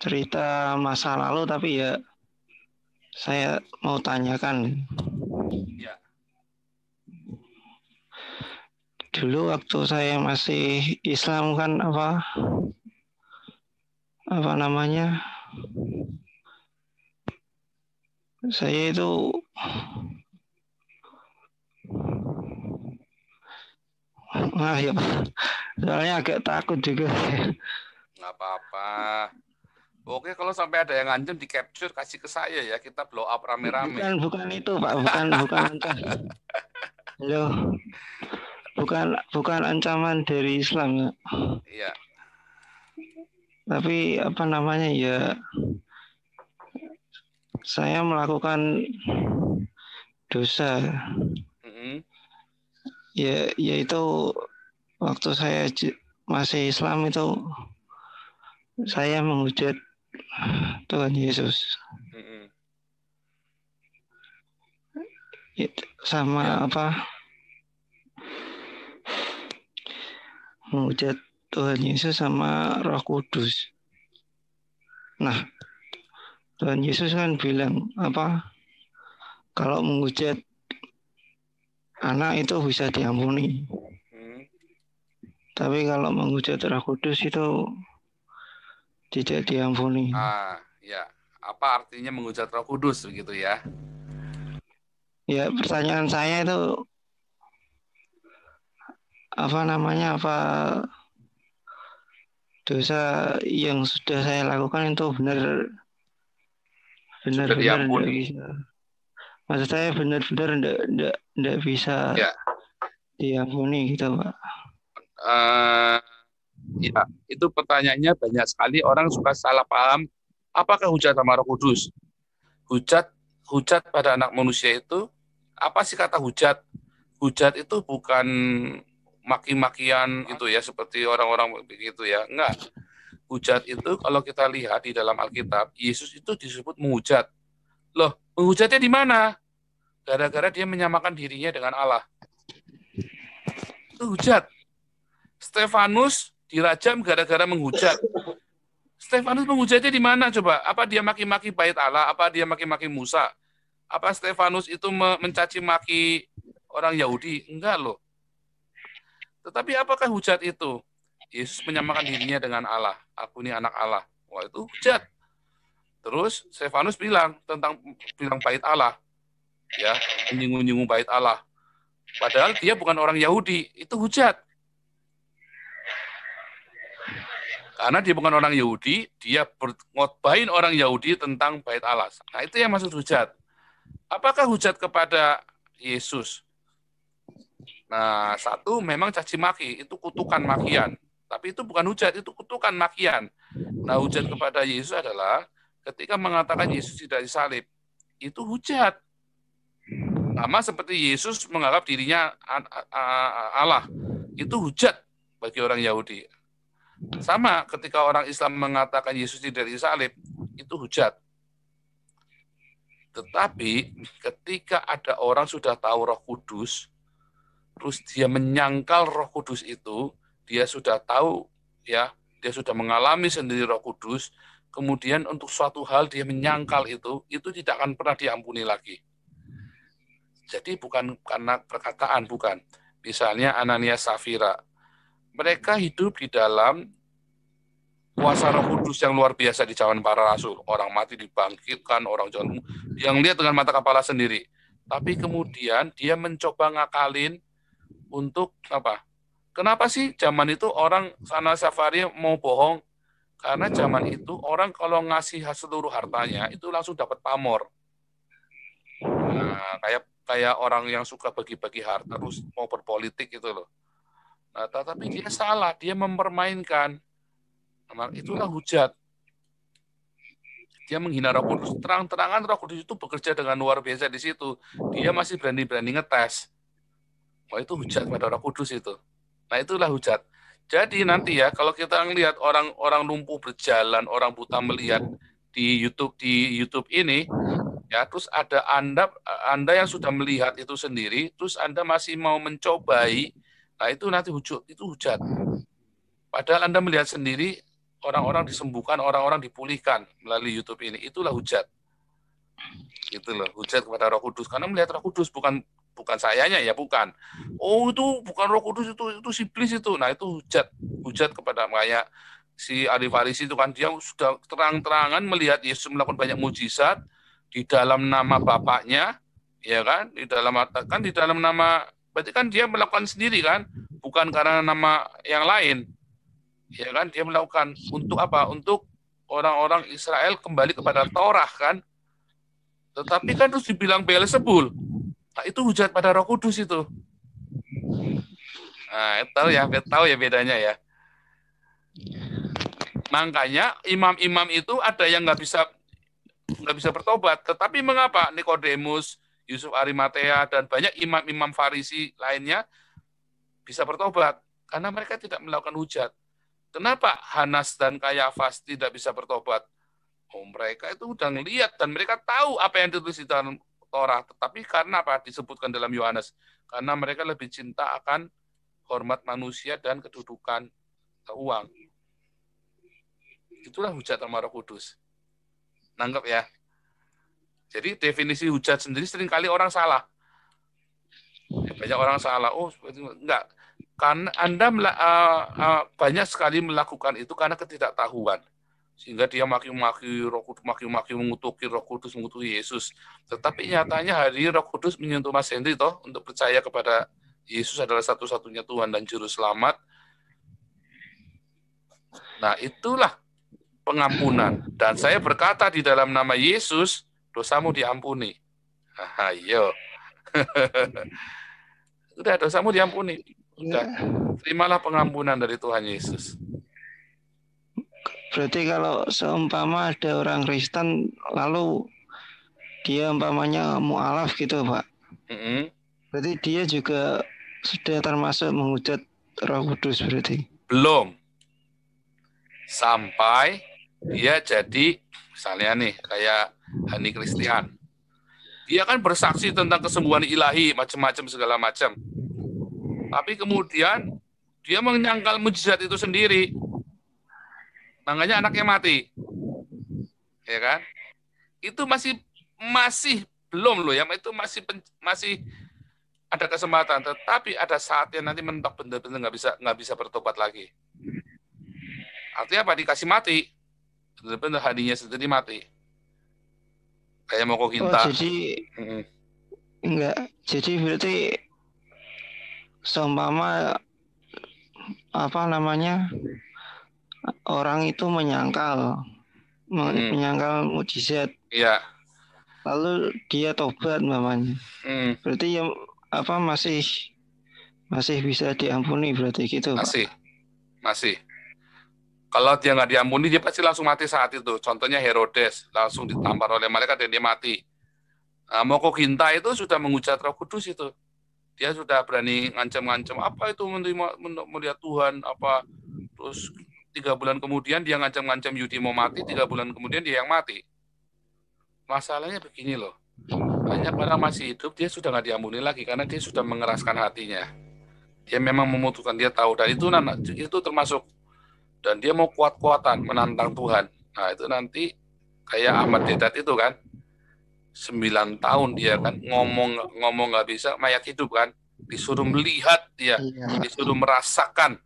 cerita masa lalu, tapi ya saya mau tanyakan. Ya. Dulu waktu saya masih Islam kan apa namanya? Saya itu ya, soalnya agak takut juga. Nggak apa-apa. Oke, kalau sampai ada yang ngancem di capture kasih ke saya ya, kita blow up rame-rame. Bukan itu Pak, bukan ancaman. Halo, bukan ancaman dari Islam ya. Iya. Tapi apa namanya ya, saya melakukan dosa. Mm-mm. Ya, yaitu waktu saya masih Islam itu saya menghujat Tuhan Yesus. Mm-mm. Ya. Sama menghujat Tuhan Yesus sama Roh Kudus. Nah, Tuhan Yesus kan bilang kalau menghujat anak itu bisa diampuni. Mm. Tapi kalau menghujat Roh Kudus itu tidak diampuni. Ya. Apa artinya menghujat Roh Kudus begitu ya? Ya, pertanyaan saya itu apa dosa yang sudah saya lakukan itu Sudah benar-benar tidak diampuni. bisa. Maksud saya benar-benar tidak bisa Ya. diampuni gitu Pak. Uh, ya, itu pertanyaannya banyak sekali orang suka salah paham. Apakah hujat sama Roh Kudus? Hujat hujat pada anak manusia itu apa sih kata hujat? Hujat itu bukan maki-makian gitu ya seperti orang-orang begitu ya. Enggak. Hujat itu kalau kita lihat di dalam Alkitab, Yesus itu disebut menghujat. Loh, menghujatnya di mana? Gara-gara dia menyamakan dirinya dengan Allah. Itu hujat. Stefanus dirajam gara-gara menghujat. Stefanus menghujatnya di mana coba? Apa dia maki-maki bait Allah? Apa dia maki-maki Musa? Apa Stefanus itu mencaci maki orang Yahudi? Enggak loh. Tetapi apakah hujat itu? Yesus menyamakan dirinya dengan Allah. Aku ini anak Allah. Wah, itu hujat. Terus Stefanus bilang bait Allah, ya, menyinggung-nyinggung bait Allah. Padahal dia bukan orang Yahudi, itu hujat. Karena dia bukan orang Yahudi, dia ngotbahin orang Yahudi tentang bait Allah. Nah, itu yang maksud hujat. Apakah hujat kepada Yesus? Nah, satu memang caci maki, itu kutukan makian. Tapi itu bukan hujat, itu kutukan makian. Nah, hujat kepada Yesus adalah ketika mengatakan Yesus tidak disalib. Itu hujat. Sama seperti Yesus menganggap dirinya Allah. Itu hujat bagi orang Yahudi. Sama ketika orang Islam mengatakan Yesus tidak disalib, itu hujat. Tetapi ketika ada orang sudah tahu Roh Kudus, terus dia menyangkal Roh Kudus itu, dia sudah tahu ya, dia sudah mengalami sendiri Roh Kudus, kemudian untuk suatu hal dia menyangkal itu tidak akan pernah diampuni lagi. Jadi bukan karena perkataan, bukan. Misalnya Ananias Safira, mereka hidup di dalam kuasa Roh Kudus yang luar biasa di zaman para rasul. Orang mati dibangkitkan, orang jangan yang lihat dengan mata kepala sendiri. Tapi kemudian dia mencoba ngakalin untuk apa? Kenapa sih zaman itu orang sana safari mau bohong? Karena zaman itu orang kalau ngasih seluruh hartanya itu langsung dapat pamor. Nah, kayak orang yang suka bagi-bagi harta terus mau berpolitik gitu loh. Nah, tetapi dia salah, dia mempermainkan. Nah, itulah hujat. Dia menghina Roh Kudus. Terang-terangan Roh Kudus itu bekerja dengan luar biasa di situ. Dia masih berani-berani ngetes. Wah, itu hujat pada Roh Kudus itu. Nah, itulah hujat. Jadi nanti ya, kalau kita ngelihat orang-orang lumpuh berjalan, orang buta melihat di YouTube ini, ya, terus ada Anda yang sudah melihat itu sendiri, terus Anda masih mau mencobai, nah itu nanti itu hujat. Padahal Anda melihat sendiri, orang-orang disembuhkan, orang-orang dipulihkan melalui YouTube ini. Itulah hujat. Gitu loh, hujat kepada Roh Kudus. Karena melihat Roh Kudus, bukan sayanya ya, bukan. Oh, itu bukan Roh Kudus, itu iblis itu. Nah, itu hujat kepada kayak si ahli Farisi itu kan, dia sudah terang-terangan melihat Yesus melakukan banyak mujizat di dalam nama Bapaknya, ya kan? Di dalam nama, berarti kan dia melakukan sendiri kan, bukan karena nama yang lain. Ya kan, dia melakukan untuk apa? Untuk orang-orang Israel kembali kepada Torah kan. Tetapi kan terus dibilang Beelzebul. Nah, itu hujat pada Roh Kudus itu. Nah, tahu ya bedanya ya. Makanya imam-imam itu ada yang nggak bisa bertobat. Tetapi mengapa Nikodemus, Yusuf Arimatea, dan banyak imam-imam Farisi lainnya bisa bertobat? Karena mereka tidak melakukan hujat. Kenapa Hanas dan Kayafas tidak bisa bertobat? Oh, mereka itu udah ngelihat dan mereka tahu apa yang ditulis di dalam Torah. Tetapi karena apa disebutkan dalam Yohanes? Karena mereka lebih cinta akan hormat manusia dan kedudukan uang. Itulah hujat sama Roh Kudus. Nanggap ya. Jadi definisi hujat sendiri seringkali orang salah. Banyak orang salah. Oh, enggak. Karena Anda banyak sekali melakukan itu karena ketidaktahuan. Sehingga dia maki-maki Roh Kudus, maki-maki mengutuki Roh Kudus, mengutuki Yesus. Tetapi nyatanya hari Roh Kudus menyentuh Mas Henry toh untuk percaya kepada Yesus adalah satu-satunya Tuhan dan Juru Selamat. Nah, itulah pengampunan. Dan saya berkata di dalam nama Yesus, dosamu diampuni. Ayo. Udah, dosamu diampuni. Udah. Terimalah pengampunan dari Tuhan Yesus. Berarti kalau seumpama ada orang Kristen lalu dia umpamanya mu'alaf gitu Pak. Berarti dia juga sudah termasuk menghujat Roh Kudus berarti? Belum. Sampai dia jadi, misalnya nih, kayak Hani Kristian. Dia kan bersaksi tentang kesembuhan ilahi, macam-macam, segala macam. Tapi kemudian dia menyangkal mujizat itu sendiri. Makanya anaknya mati. Ya kan? Itu masih belum loh ya, itu masih ada kesempatan, tetapi ada saatnya nanti mentok benar-benar nggak bisa bertobat lagi. Artinya apa? Dikasih mati. Benar-benar hatinya sendiri mati. Kayak mau Hinta. Oh, jadi enggak. Jadi berarti seumpama apa namanya? Orang itu menyangkal mujizat. Iya. Lalu dia tobat namanya. Berarti ya apa masih bisa diampuni berarti gitu, Pak? Masih. Kalau dia nggak diampuni, dia pasti langsung mati saat itu. Contohnya Herodes, langsung ditampar oleh malaikat dan dia mati. Nah, Moko Ginta itu sudah menghujat Roh Kudus itu. Dia sudah berani ngancam-ngancam, apa itu melihat Tuhan, apa. Terus 3 bulan kemudian dia ngancam-ngancam Yudi mau mati, 3 bulan kemudian dia yang mati. Masalahnya begini loh, banyak orang masih hidup, dia sudah nggak diampuni lagi, karena dia sudah mengeraskan hatinya. Dia memang memutuskan, dia tahu, dan itu termasuk. Dan dia mau kuat-kuatan menantang Tuhan. Nah itu nanti kayak Ahmad Dedat itu kan, 9 tahun dia kan ngomong nggak bisa, mayat hidup kan, disuruh melihat dia, disuruh merasakan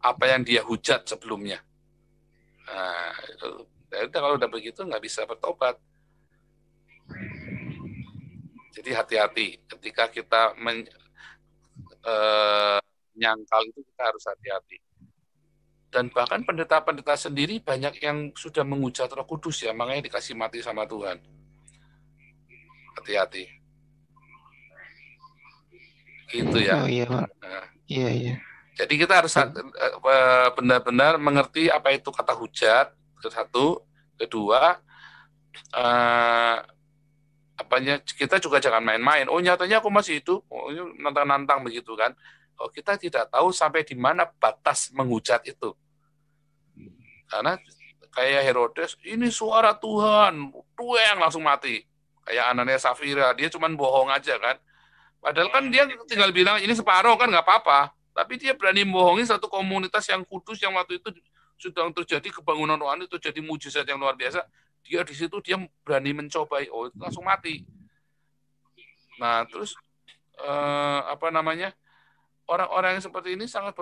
apa yang dia hujat sebelumnya. Nah itu kalau udah begitu nggak bisa bertobat. Jadi hati-hati ketika kita menyangkal itu, kita harus hati-hati. Dan bahkan pendeta-pendeta sendiri banyak yang sudah menghujat Roh Kudus ya, makanya dikasih mati sama Tuhan. Hati-hati. Gitu ya. Oh iya, Pak. Nah. Iya. Jadi kita harus benar-benar mengerti apa itu kata hujat. Satu, kedua, kita juga jangan main-main. Oh nyatanya aku masih hidup, nantang-nantang begitu kan. Oh, kita tidak tahu sampai di mana batas menghujat itu. Karena kayak Herodes, ini suara Tuhan, yang langsung mati. Kayak Anania Safira, dia cuma bohong aja kan. Padahal kan dia tinggal bilang ini separuh kan nggak apa-apa. Tapi dia berani bohongin satu komunitas yang kudus yang waktu itu sedang terjadi kebangunan rohani, terjadi mujizat yang luar biasa, dia di situ dia berani mencobai, itu langsung mati. Nah, terus orang-orang yang seperti ini sangat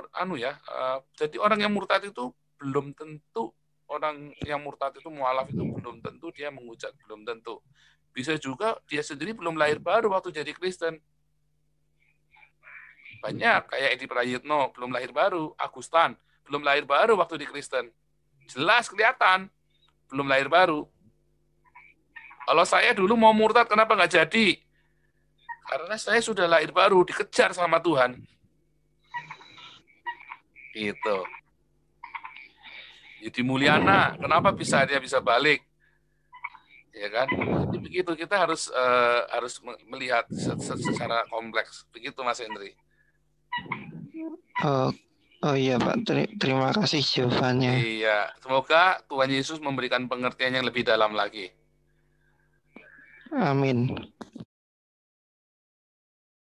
jadi orang yang murtad itu belum tentu, orang yang murtad itu mualaf itu belum tentu dia menghujat, belum tentu. Bisa juga dia sendiri belum lahir baru waktu jadi Kristen. Banyak kayak Edi Prayitno belum lahir baru, Agustan belum lahir baru waktu di Kristen. Jelas kelihatan belum lahir baru. Kalau saya dulu mau murtad, kenapa nggak jadi? Karena saya sudah lahir baru, dikejar sama Tuhan. Gitu. Jadi Mulyana, kenapa dia bisa balik? Ya kan? Jadi begitu, kita harus melihat secara kompleks. Begitu Mas Hendri. Oh iya Pak, terima kasih jawabannya. Iya, semoga Tuhan Yesus memberikan pengertian yang lebih dalam lagi. Amin.